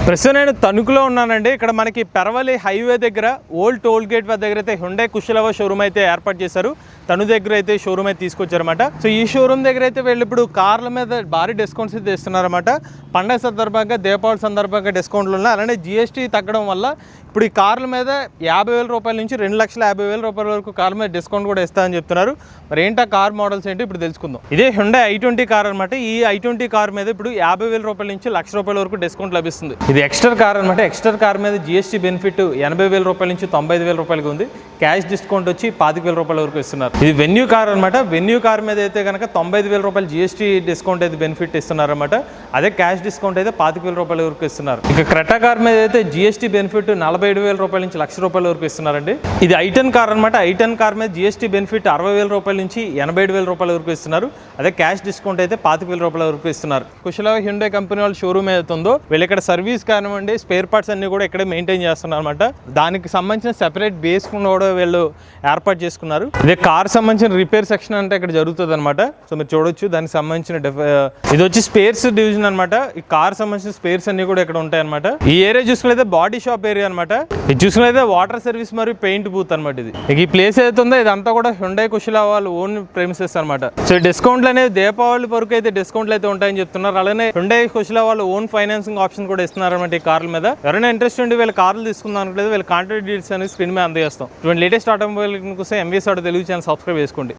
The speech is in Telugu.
ప్రస్తుతం నేను తణుకులో ఉన్నానండి. ఇక్కడ మనకి పెరవలి హైవే దగ్గర ఓల్డ్ టోల్ గేట్ దగ్గర అయితే హ్యుండై కుశలవ షోరూమ్ అయితే ఏర్పాటు చేశారు. తణు దగ్గర అయితే షోరూమ్ అయితే తీసుకొచ్చారన్నమాట. సో ఈ షోరూమ్ దగ్గర అయితే వీళ్ళు ఇప్పుడు కార్ల మీద భారీ డిస్కౌంట్స్ అయితే ఇస్తున్నారన్నమాట. పండగ సందర్భంగా, దీపావళి సందర్భంగా డిస్కౌంట్లు ఉన్నాయి. అలానే జిఎస్టీ తగ్గడం వల్ల ఇప్పుడు ఈ కార్ల మీద 50,000 రూపాయల నుంచి 2,50,000 రూపాయల వరకు కార్ల మీద డిస్కౌంట్ కూడా ఇస్తామని చెప్తున్నారు. మరి ఏంటా కార్ మోడల్స్ ఏంటి ఇప్పుడు తెలుసుకుందాం. ఇదే హ్యుండై i20 కార్ అనమాట. ఈ i20 కార్ మీద ఇప్పుడు 50,000 రూపాయల నుంచి 1,00,000 రూపాయల వరకు డిస్కౌంట్ లభిస్తుంది. ఇది ఎక్స్టర్ కార్ అనమాట. ఎక్స్టర్ కార్ మీద జిఎస్టీ బెనిఫిట్ 80,000 రూపాయల నుంచి 95,000 రూపాయలకి ఉంది. క్యాష్ డిస్కౌంట్ వచ్చి 25,000 రూపాయల వరకు ఇస్తున్నారు. ఇది వెన్యూ కార్ అనమాట. వెన్యూ కార్ మీద అయితే కనుక 95,000 రూపాయలు జిఎస్టీ డిస్కౌంట్ అయితే బెనిఫిట్ ఇస్తున్నారు అనమాట. అదే క్యాష్ డిస్కౌంట్ అయితే 25,000 రూపాయల వరకు ఇస్తున్నారు. ఇక క్రెటా కార్ మీద అయితే జిఎస్టీ బెనిఫిట్ 47,000 రూపాయల నుంచి 1,00,000 రూపాయల వరకు ఇస్తున్నారండి. ఇది i10 కార్ అనమాట. i10 కార్ మీద జిఎస్టీ బెనిఫిట్ 60,000 రూపాయల నుంచి 87,000 రూపాయల వరకు ఇస్తున్నారు. అదే క్యాష్ డిస్కౌంట్ అయితే 25,000 రూపాయల వరకు ఇస్తున్నారు. కుశలవ హ్యుండై కంపెనీ వాళ్ళ షోరూమ్ ఏదైతుందో వీళ్ళు ఇక్కడ సర్వీస్ కానివ్వండి, స్పేర్ పార్ట్స్ అన్ని కూడా ఇక్కడే మెయింటైన్ చేస్తున్నారు అనమాట. దానికి సంబంధించిన సెపరేట్ బేస్ కూడా వీళ్ళు ఏర్పాటు చేసుకున్నారు. ఇదే కార్ సంబంధించిన రిపేర్ సెక్షన్ అంటే ఇక్కడ జరుగుతుంది అనమాట. సో మీరు చూడొచ్చు. దానికి సంబంధించిన ఇది వచ్చి స్పేర్స్ డివిజన్ అనమాట. ఈ కార్ సంబంధించిన స్పేర్స్ అన్ని కూడా ఇక్కడ ఉంటాయి అనమాట. ఈ ఏరియా చూసుకున్నైతే బాడీ షాప్ ఏరియా అనమాట. ఇది చూసుకున్నైతే వాటర్ సర్వీస్ మరియు పెయింట్ బూత్ అనమాట. ఇది ఈ ప్లేస్ ఏదైతే ఉందో ఇదంతా కూడా హ్యుండై కుశలవ వాళ్ళ ఓన్ ప్రెమిసెస్ అనమాట. సో డిస్కౌంట్లు అనేది దీపావళి వరకు అయితే డిస్కౌంట్లు అయితే ఉంటాయని చెప్తున్నారు. అలానే హ్యుండై కుశలవ వాళ్ళ ఓన్ ఫైనాన్సింగ్ ఆప్షన్ కూడా ఇస్తున్నారు అనమాట ఈ కార్ల మీద. ఎవరైనా ఇంట్రెస్ట్ ఉండి వీళ్ళ కార్లు తీసుకుందాం అనుకోలేదు, వీళ్ళ కాంటాక్ట్ డీటెయిల్స్ అనేది స్క్రీన్ మీద అందజేస్తాం. ఇటువంటి లేటెస్ట్ ఆటోమొబైల్ కోసం MVS auto Telugu channel subscribe చేసుకోండి.